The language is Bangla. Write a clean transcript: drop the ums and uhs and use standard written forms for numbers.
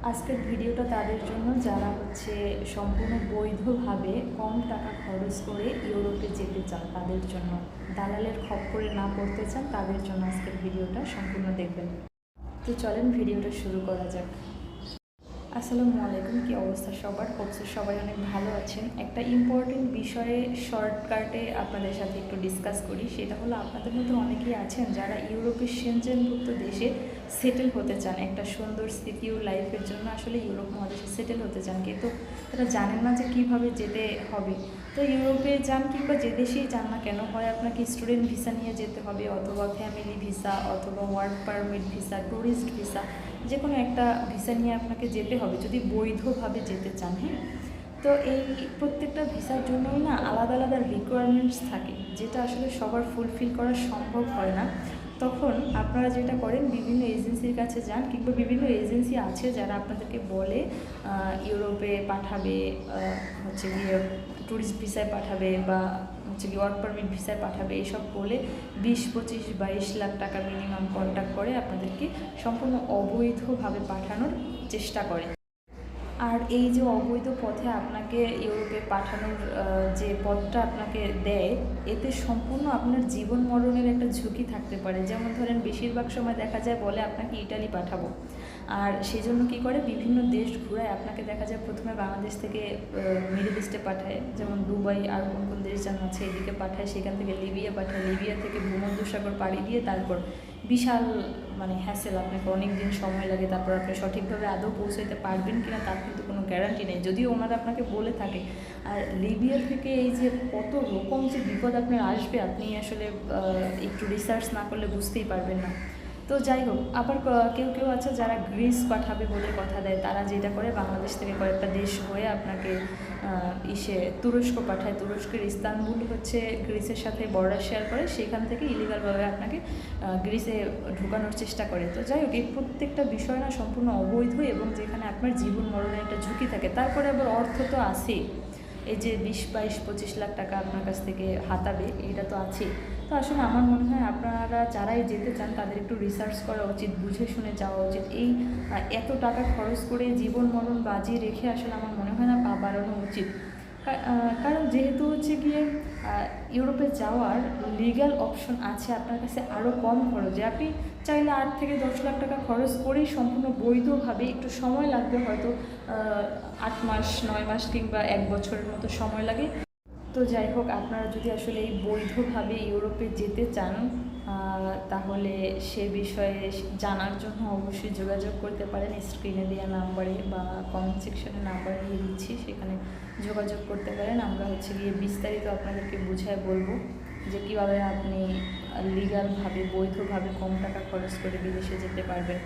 আজকের ভিডিওটা তাদের জন্য যারা সম্পূর্ণ বৈধভাবে কম টাকা খরচ করে ইউরোপে যেতে চান, তাদের জন্য। দালালের খপ্পরে না পড়তে চান, তাদের জন্য আজকের ভিডিওটা সম্পূর্ণ দেখবেন। তো চলেন ভিডিওটা শুরু করা যাক। আসসালামু আলাইকুম, কী অবস্থা সবার? হোপসে সবাই অনেক ভালো আছেন। একটা ইম্পর্টেন্ট বিষয়ে শর্টকাটে আপনাদের সাথে একটু ডিসকাস করি। সেটা হলো, আপনাদের মধ্যে অনেকেই আছেন যারা ইউরোপের সেনজেনভুক্ত দেশে সেটেল হতে চান, একটা সুন্দর সিকিউর লাইফের জন্য আসলে ইউরোপ মহাদেশে সেটেল হতে চান, কিন্তু তারা জানেন না যে কীভাবে যেতে হবে। তো ইউরোপে যান কিংবা যে দেশেই যান না কেন, হয় আপনাকে স্টুডেন্ট ভিসা নিয়ে যেতে হবে, অথবা ফ্যামিলি ভিসা, অথবা work permit visa, tourist visa, যে কোনো একটা ভিসা নিয়ে আপনাকে যেতে হবে যদি বৈধভাবে যেতে চান। হ্যাঁ, তো এই প্রত্যেকটা ভিসার জন্যই না আলাদা আলাদা রিকোয়ারমেন্টস থাকে, যেটা আসলে সবার ফুলফিল করা সম্ভব হয় না। তখন আপনারা যেটা করেন, বিভিন্ন এজেন্সির কাছে যান, কিংবা বিভিন্ন এজেন্সি আছে যারা আপনাদেরকে বলে ইউরোপে পাঠাবে, গিয়ে ট্যুরিস্ট ভিসায় পাঠাবে, বা ওয়ার্ক পারমিট ভিসায় পাঠাবে, এইসব বলে 20, 25, 22 লাখ টাকা মিনিমাম কন্ট্যাক্ট করে আপনাদেরকে সম্পূর্ণ অবৈধভাবে পাঠানোর চেষ্টা করে। আর এই যে অবৈধ পথে আপনাকে ইউরোপে পাঠানোর যে পথটা আপনাকে দেয়, এতে সম্পূর্ণ আপনার জীবন মরণের একটা ঝুঁকি থাকতে পারে। যেমন ধরেন, বেশিরভাগ সময় দেখা যায় বলে আপনাকে ইটালি পাঠাবো, আর সেই জন্য কী করে, বিভিন্ন দেশ ঘুরায় আপনাকে দেখা যায় প্রথমে বাংলাদেশ থেকে মিডল ইস্টে পাঠায়, যেমন দুবাই, আর কোন কোন দেশ যেন আছে এদিকে পাঠায়, সেখান থেকে লিবিয়া পাঠায়, লিবিয়া থেকে ভূমধ্যসাগর পাড়ি দিয়ে তারপর বিশাল হ্যাসেল, আপনাকে অনেক দিন সময় লাগে, তারপর আপনি সঠিকভাবে আদৌ পৌঁছাইতে পারবেন কিনা তার কিন্তু কোনো গ্যারান্টি নেই, যদিও ওনারা আপনাকে বলে থাকে। আর লিবিয়া থেকে এই যে কত রকম যে বিপদ আপনার আসবে, আপনি আসলে একটু রিসার্চ না করলে বুঝতেই পারবেন না। তো যাই হোক, আবার কেউ কেউ আছে যারা গ্রিস পাঠাবে বলে কথা দেয়, তারা যেটা করে বাংলাদেশ থেকে কয়েকটা দেশ হয়ে আপনাকে তুরস্ক পাঠায়। তুরস্কের ইস্তানবুল গ্রিসের সাথে বর্ডার শেয়ার করে, সেখান থেকে ইলিগালভাবে আপনাকে গ্রিসে ঢোকানোর চেষ্টা করে। তো যাই হোক, এই প্রত্যেকটা বিষয় না সম্পূর্ণ অবৈধ, এবং যেখানে আপনার জীবন মরণের একটা ঝুঁকি থাকে। তারপরে আবার অর্থ তো আছেই, এই যে 20, 22, 25 লাখ টাকা আপনার কাছ থেকে হাতাবে, এটা তো আছেই। তো আসলে আমার মনে হয় আপনারা যারাই যেতে চান তাদের একটু রিসার্চ করা উচিত, বুঝে শুনে যাওয়া উচিত। এই এত টাকা খরচ করে জীবন মরণ বাজিয়ে রেখে আসলে আমার মনে হয় না পা বাড়ানো উচিত। কারণ যেহেতু গিয়ে ইউরোপে যাওয়ার লিগ্যাল অপশন আছে আপনার কাছে আরও কম খরচে, আপনি চাইলে 8 থেকে 10 লাখ টাকা খরচ করেই সম্পূর্ণ বৈধভাবে, একটু সময় লাগবে হয়তো 8 মাস, 9 মাস কিংবা 1 বছরের মতো সময় লাগে। তো যাই হোক, আপনারা যদি আসলে এই বৈধভাবে ইউরোপে যেতে চান, তাহলে সে বিষয়ে জানার জন্য অবশ্যই যোগাযোগ করতে পারেন স্ক্রিনে দেওয়া নাম্বারে, বা কমেন্ট সেকশনে নাম্বার দিয়ে দিচ্ছি, সেখানে যোগাযোগ করতে পারেন। আমরা গিয়ে বিস্তারিত আপনাদেরকে বুঝায় বলবো যে কীভাবে আপনি লিগ্যালভাবে, বৈধভাবে কম টাকা খরচ করে বিদেশে যেতে পারবেন।